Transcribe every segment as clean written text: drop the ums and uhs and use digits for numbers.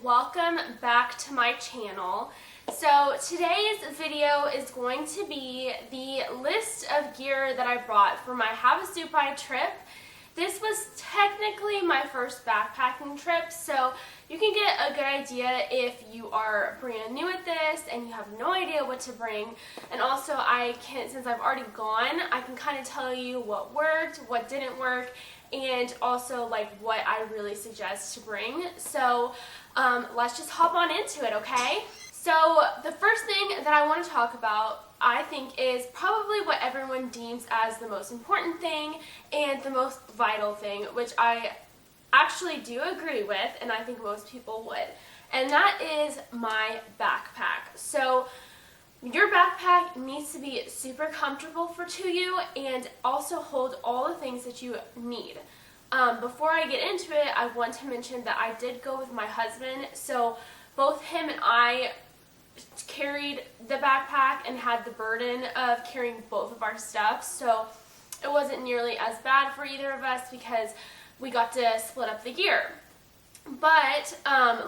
welcome back to my channel. So today's video is going to be the list of gear that I brought for my Havasupai trip. This was technically my first backpacking trip, so you can get a good idea if you are brand new at this and you have no idea what to bring. And also since I've already gone, I can kind of tell you what worked, what didn't work, and also like what I really suggest to bring. So let's just hop on into it, okay? So the first thing that I want to talk about, I think, is probably what everyone deems as the most important thing and the most vital thing, which I actually do agree with, and I think most people would, and that is my backpack. So your backpack needs to be super comfortable to you and also hold all the things that you need. Before I get into it, I want to mention that I did go with my husband, so both him and I carried the backpack and had the burden of carrying both of our stuff, so it wasn't nearly as bad for either of us because we got to split up the gear. But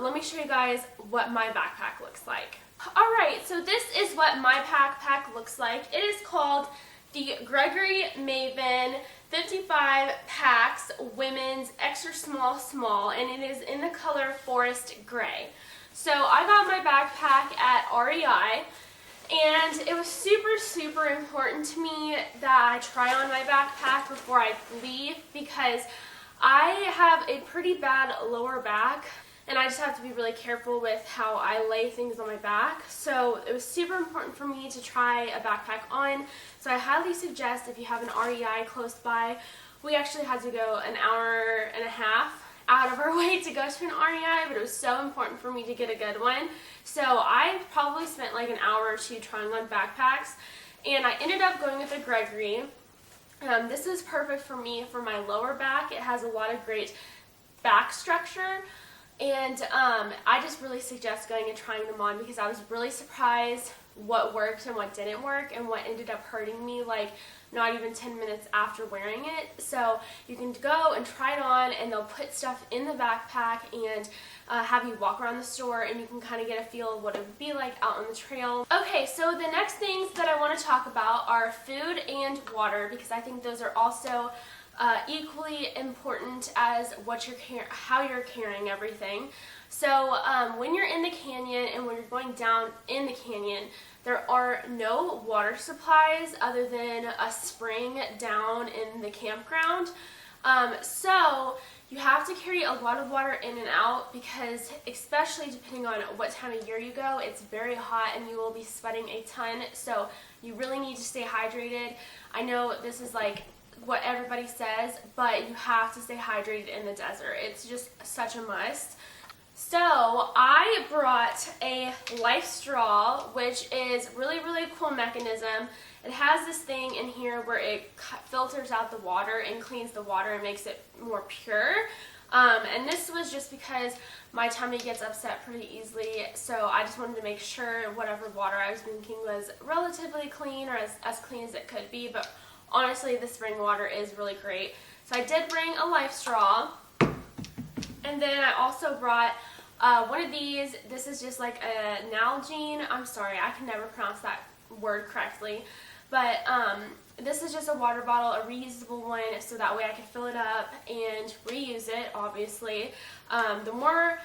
let me show you guys what my backpack looks like. Alright, so this is what my backpack looks like. It is called the Gregory Maven 55 Packs Women's Extra Small, and it is in the color Forest Gray. So I got my backpack at REI, and it was super important to me that I try on my backpack before I leave because I have a pretty bad lower back, and I just have to be really careful with how I lay things on my back. So it was super important for me to try a backpack on. So I highly suggest if you have an REI close by. We actually had to go an hour and a half out of our way to go to an REI, but it was so important for me to get a good one. So I probably spent like an hour or two trying on backpacks, and I ended up going with a Gregory. This is perfect for me for my lower back. It has a lot of great back structure, and I just really suggest going and trying them on because I was really surprised what worked and what didn't work and what ended up hurting me like not even 10 minutes after wearing it. So you can go and try it on, and they'll put stuff in the backpack and have you walk around the store, and you can kind of get a feel of what it would be like out on the trail. Okay, so the next things that I want to talk about are food and water, because I think those are also equally important as how you're carrying everything. So when you're in the canyon and when you're going down in the canyon, there are no water supplies other than a spring down in the campground. So you have to carry a lot of water in and out because, especially depending on what time of year you go, it's very hot and you will be sweating a ton. So you really need to stay hydrated. I know this is like what everybody says, but you have to stay hydrated in the desert. It's just such a must. So I brought a life straw, which is really cool mechanism. It has this thing in here where it filters out the water and cleans the water and makes it more pure. And this was just because my tummy gets upset pretty easily, so I just wanted to make sure whatever water I was drinking was relatively clean, or as clean as it could be. But honestly, the spring water is really great. So I did bring a life straw. And then I also brought one of these. This is just like a Nalgene. I'm sorry, I can never pronounce that word correctly. But this is just a water bottle, a reusable one, so that way I can fill it up and reuse it, obviously. The more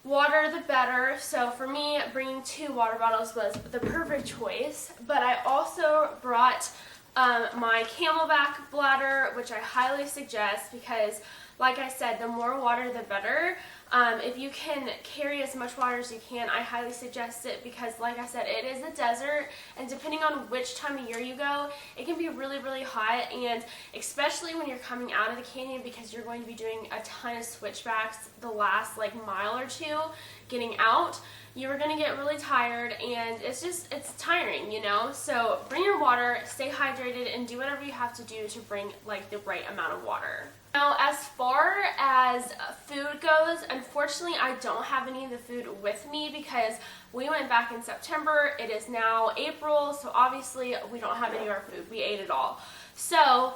water, the better. So for me, bringing 2 water bottles was the perfect choice. But I also brought my Camelback bladder, which I highly suggest because, like I said, the more water the better. If you can carry as much water as you can, I highly suggest it because, like I said, it is a desert, and depending on which time of year you go, it can be really hot, and especially when you're coming out of the canyon because you're going to be doing a ton of switchbacks the last like mile or two getting out. You're going to get really tired, and it's tiring, you know? So bring your water, stay hydrated, and do whatever you have to do to bring like the right amount of water. Now, as far as food goes, unfortunately I don't have any of the food with me because we went back in September. It is now April, so obviously we don't have any of our food. We ate it all. So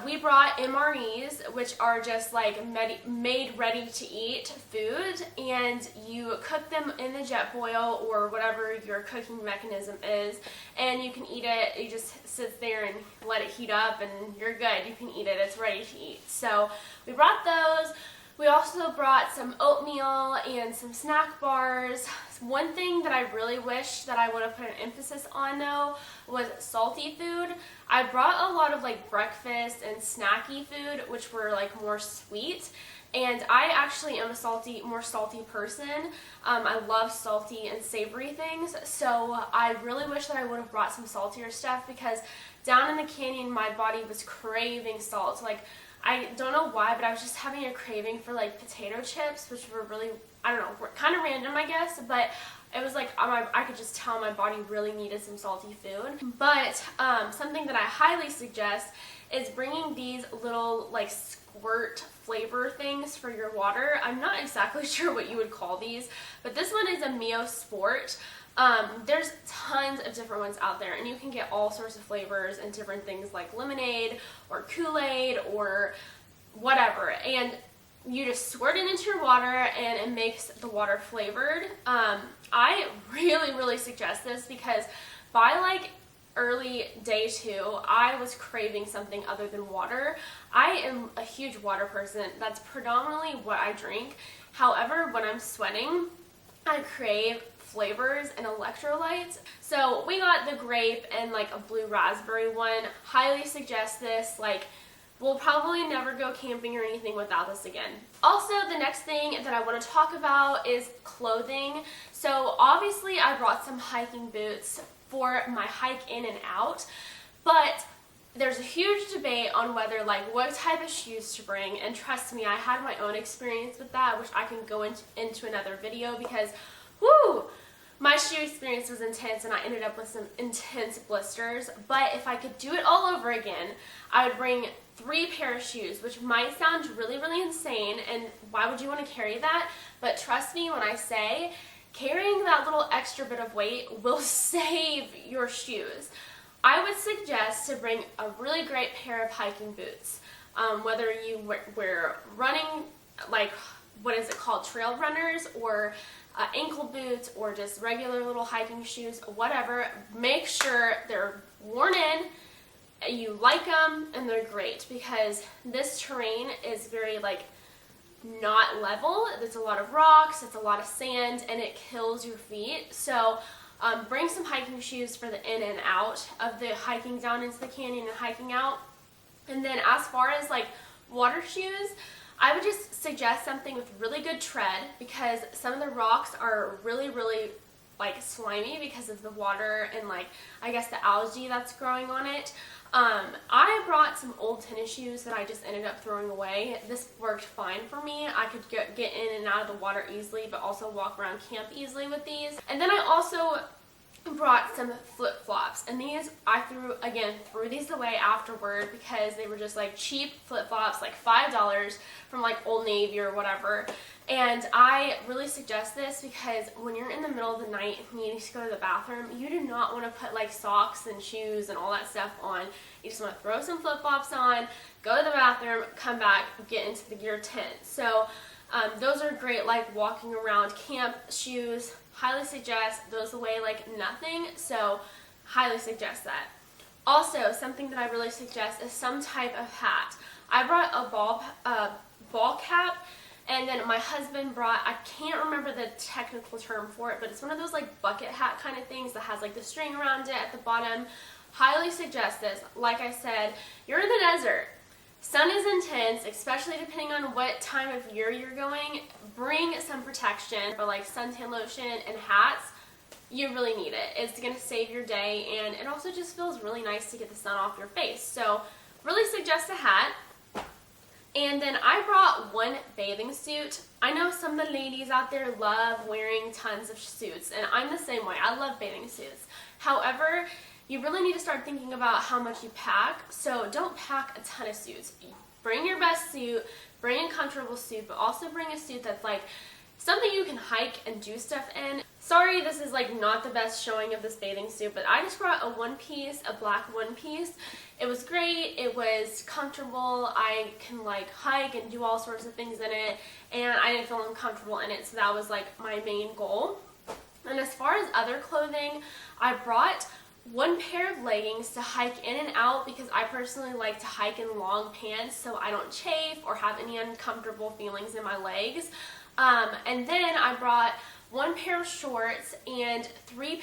we brought MREs, which are just like made ready to eat food, and you cook them in the jet boil or whatever your cooking mechanism is, and you can eat it. You just sit there and let it heat up and you're good. You can eat it. It's ready to eat. So we brought those. We also brought some oatmeal and some snack bars. One thing that I really wish that I would have put an emphasis on though was salty food. I brought a lot of like breakfast and snacky food, which were like more sweet. And I actually am a more salty person. I love salty and savory things. So I really wish that I would have brought some saltier stuff because down in the canyon, my body was craving salt. Like, I don't know why, but I was just having a craving for like potato chips, which were really, I don't know, kind of random, I guess, but it was like I could just tell my body really needed some salty food. But something that I highly suggest is bringing these little like squirt flavor things for your water. I'm not exactly sure what you would call these, but this one is a Mio Sport. There's tons of different ones out there, and you can get all sorts of flavors and different things like lemonade or Kool-Aid or whatever, and you just squirt it into your water and it makes the water flavored. I really suggest this because by like early day 2, I was craving something other than water. I am a huge water person. That's predominantly what I drink. However, when I'm sweating, I crave flavors and electrolytes. So we got the grape and like a blue raspberry one. Highly suggest this. Like, we'll probably never go camping or anything without this again. Also, the next thing that I want to talk about is clothing. So obviously I brought some hiking boots for my hike in and out, but there's a huge debate on whether like what type of shoes to bring, and trust me, I had my own experience with that, which I can go into another video because whoo, my shoe experience was intense and I ended up with some intense blisters. But if I could do it all over again, I would bring 3 pair of shoes, which might sound really insane, and why would you want to carry that? But trust me when I say carrying that little extra bit of weight will save your shoes. I would suggest to bring a really great pair of hiking boots. Whether you wear running, like, what is it called, trail runners, or ankle boots, or just regular little hiking shoes, whatever, make sure they're worn in, you like them, and they're great, because this terrain is very like not level. There's a lot of rocks, it's a lot of sand, and it kills your feet. So bring some hiking shoes for the in and out of the hiking down into the canyon and hiking out. And then as far as like water shoes, I would just suggest something with really good tread, because some of the rocks are really like slimy because of the water and like I guess the algae that's growing on it. I brought some old tennis shoes that I just ended up throwing away. This worked fine for me. I could get in and out of the water easily, but also walk around camp easily with these. And then I also brought some flip-flops, and these I threw these away afterward because they were just like cheap flip-flops, like $5 from like Old Navy or whatever. And I really suggest this because when you're in the middle of the night needing to go to the bathroom, you do not want to put like socks and shoes and all that stuff on. You just want to throw some flip-flops on, go to the bathroom, come back, get into the gear tent. So those are great like walking around camp shoes. Highly suggest. Those weigh like nothing, so highly suggest that. Also, something that I really suggest is some type of hat. I brought a ball cap, and then my husband brought, I can't remember the technical term for it, but it's one of those like bucket hat kind of things that has like the string around it at the bottom. Highly suggest this. Like I said, you're in the desert. Sun is intense, especially depending on what time of year you're going. Bring some protection for like suntan lotion and hats. You really need it. It's going to save your day, and it also just feels really nice to get the sun off your face. So really suggest a hat. And then I brought one bathing suit. I know some of the ladies out there love wearing tons of suits, and I'm the same way. I love bathing suits. However, you really need to start thinking about how much you pack, so don't pack a ton of suits. Bring your best suit, bring a comfortable suit, but also bring a suit that's like something you can hike and do stuff in. Sorry, this is like not the best showing of this bathing suit, but I just brought a one piece, a black one piece. It was great, it was comfortable, I can like hike and do all sorts of things in it, and I didn't feel uncomfortable in it, so that was like my main goal. And as far as other clothing, I brought one pair of leggings to hike in and out because I personally like to hike in long pants so I don't chafe or have any uncomfortable feelings in my legs. And then I brought one pair of shorts and three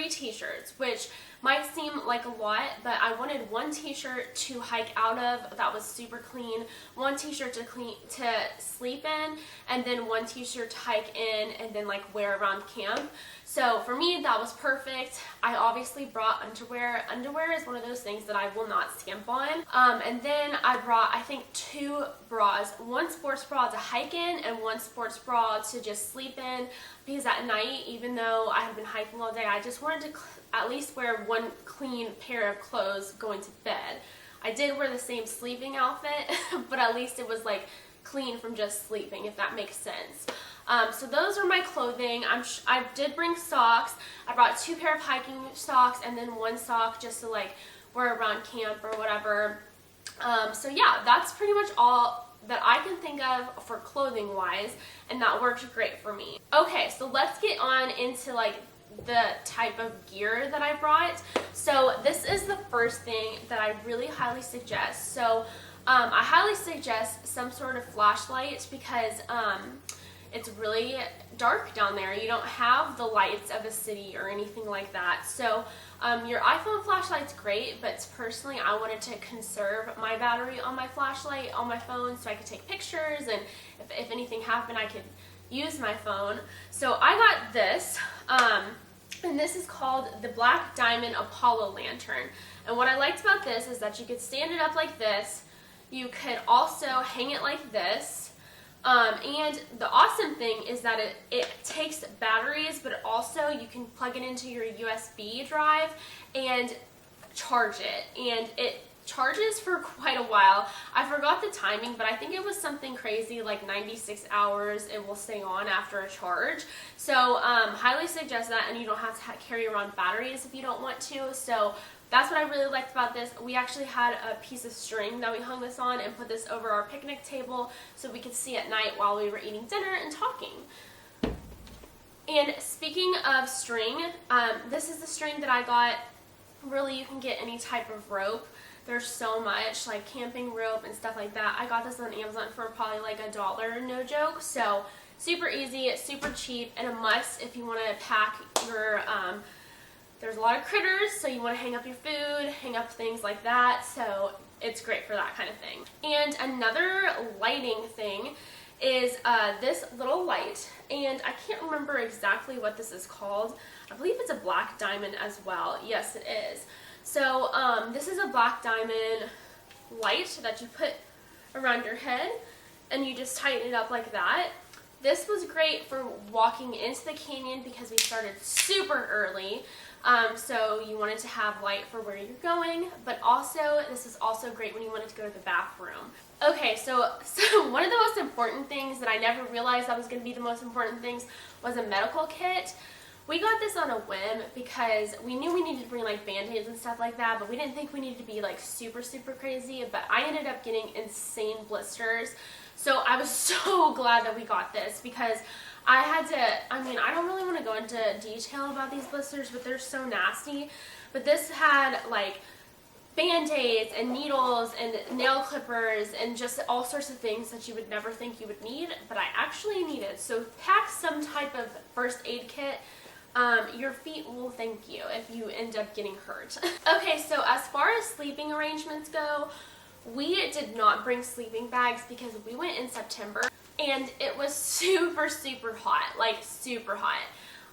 t-shirts, which might seem like a lot, but I wanted one t-shirt to hike out of that was super clean, one t-shirt to sleep in, and then one t-shirt to hike in and then like wear around camp. So for me, that was perfect. I obviously brought underwear. Underwear is one of those things that I will not skimp on. And then I brought, I think, 2 bras. One sports bra to hike in and one sports bra to just sleep in, because at night, even though I had been hiking all day, I just wanted to at least wear one clean pair of clothes going to bed. I did wear the same sleeping outfit, but at least it was like clean from just sleeping, if that makes sense. So those are my clothing. I did bring socks. I brought 2 pair of hiking socks and then 1 sock just to like wear around camp or whatever. So yeah, that's pretty much all that I can think of for clothing wise, and that worked great for me. Okay, so let's get on into like the type of gear that I brought. So this is the first thing that I really highly suggest. So I highly suggest some sort of flashlight because it's really dark down there. You don't have the lights of a city or anything like that. So your iPhone flashlight's great, but personally I wanted to conserve my battery on my flashlight on my phone so I could take pictures, and if anything happened I could use my phone. So I got this, and this is called the Black Diamond Apollo Lantern. And what I liked about this is that you could stand it up like this, you could also hang it like this, and the awesome thing is that it takes batteries, but also you can plug it into your USB drive and charge it, and it charges for quite a while. I forgot the timing, but I think it was something crazy like 96 hours it will stay on after a charge. So highly suggest that, and you don't have to carry around batteries if you don't want to. So that's what I really liked about this. We actually had a piece of string that we hung this on and put this over our picnic table so we could see at night while we were eating dinner and talking. And speaking of string, this is the string that I got. Really, you can get any type of rope. There's so much, like camping rope and stuff like that. I got this on Amazon for probably like $1, no joke. So super easy, super cheap, and a must if you want to pack your, there's a lot of critters, so you want to hang up your food, hang up things like that. So it's great for that kind of thing. And another lighting thing is this little light, and I can't remember exactly what this is called. I believe it's a black diamond as well. Yes, it is. So this is a black diamond light that you put around your head, and you just tighten it up like that. This was great for walking into the canyon because we started super early. So you wanted to have light for where you're going, but also this is also great when you wanted to go to the bathroom. Okay, so one of the most important things that I never realized that was going to be the most important things was a medical kit. We got this on a whim because we knew we needed to bring like band-aids and stuff like that, but we didn't think we needed to be like super crazy. But I ended up getting insane blisters. So I was so glad that we got this because I had to, I mean, I don't really want to go into detail about these blisters, but they're so nasty. But this had like band-aids and needles and nail clippers and just all sorts of things that you would never think you would need, but I actually needed. So pack some type of first aid kit. Your feet will thank you if you end up getting hurt. Okay, so as far as sleeping arrangements go, we did not bring sleeping bags because we went in September and it was super hot, like super hot.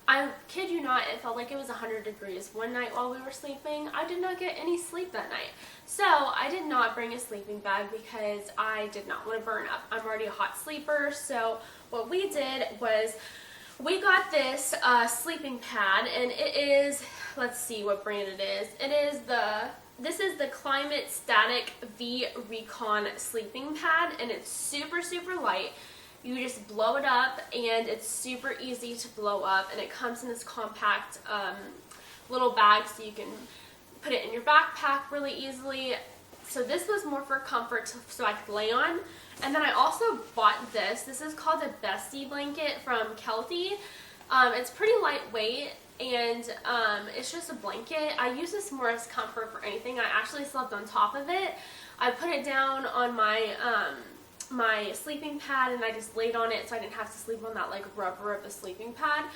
I kid you not, it felt like it was 100 degrees one night while we were sleeping. I did not get any sleep that night. So I did not bring a sleeping bag because I did not want to burn up. I'm already a hot sleeper, so what we did was we got this sleeping pad, and it is, let's see what brand it is. It is the This is the Climate Static V Recon sleeping pad, and it's super, super light. You just blow it up, and it's super easy to blow up, and it comes in this compact little bag, so you can put it in your backpack really easily. So this was more for comfort, so I could lay on. And then I also bought this. This is called a Bestie blanket from Kelty. It's pretty lightweight, and it's just a blanket. I use this more as comfort for anything. I actually slept on top of it. I put it down on my my sleeping pad, and I just laid on it so I didn't have to sleep on that like rubber of the sleeping pad.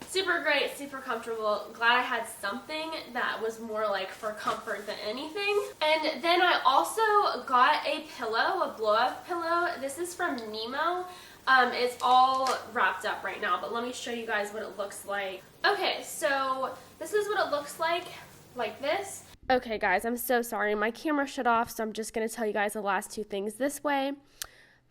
Super great, super comfortable. Glad I had something that was more like for comfort than anything. And then I also got a pillow, a blow-up pillow. This is from Nemo. It's all wrapped up right now, but let me show you guys what it looks like. Okay, so this is what it looks like this. Okay guys, I'm so sorry. My camera shut off, so I'm just going to tell you guys the last two things this way.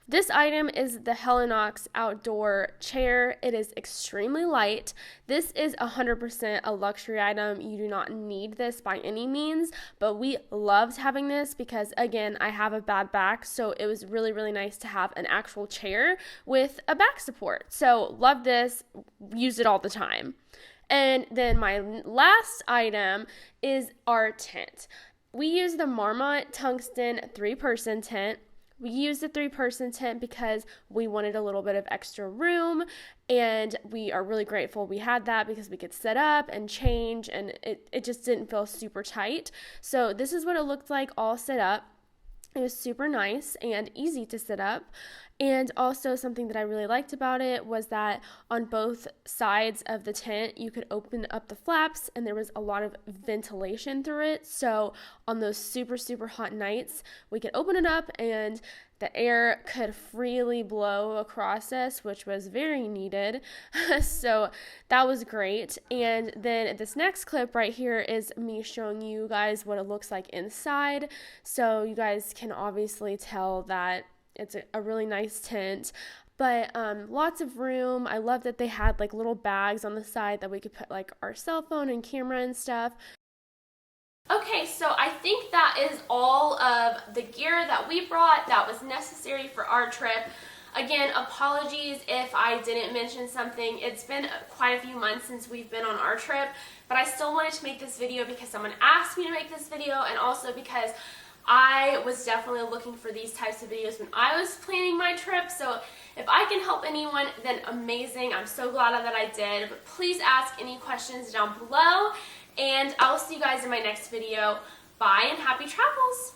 This item is the Helinox outdoor chair. It is extremely light. This is 100% a luxury item. You do not need this by any means, but we loved having this because, again, I have a bad back, so it was really, really nice to have an actual chair with a back support. So love this, use it all the time. And then my last item is our tent. We use the Marmot Tungsten 3-person tent. We used the 3-person tent because we wanted a little bit of extra room, and we are really grateful we had that because we could set up and change, and it just didn't feel super tight. So this is what it looked like all set up. It was super nice and easy to set up. And also something that I really liked about it was that on both sides of the tent, you could open up the flaps and there was a lot of ventilation through it. So on those super, super hot nights, we could open it up and the air could freely blow across us, which was very needed. So that was great. And then this next clip right here is me showing you guys what it looks like inside. So you guys can obviously tell that it's a really nice tent, but lots of room. I love that they had like little bags on the side that we could put like our cell phone and camera and stuff. Okay, so I think that is all of the gear that we brought that was necessary for our trip. Again, apologies if I didn't mention something. It's been quite a few months since we've been on our trip, but I still wanted to make this video because someone asked me to make this video, and also because I was definitely looking for these types of videos when I was planning my trip. So if I can help anyone, then amazing. I'm so glad that I did. But please ask any questions down below, and I will see you guys in my next video. Bye and happy travels.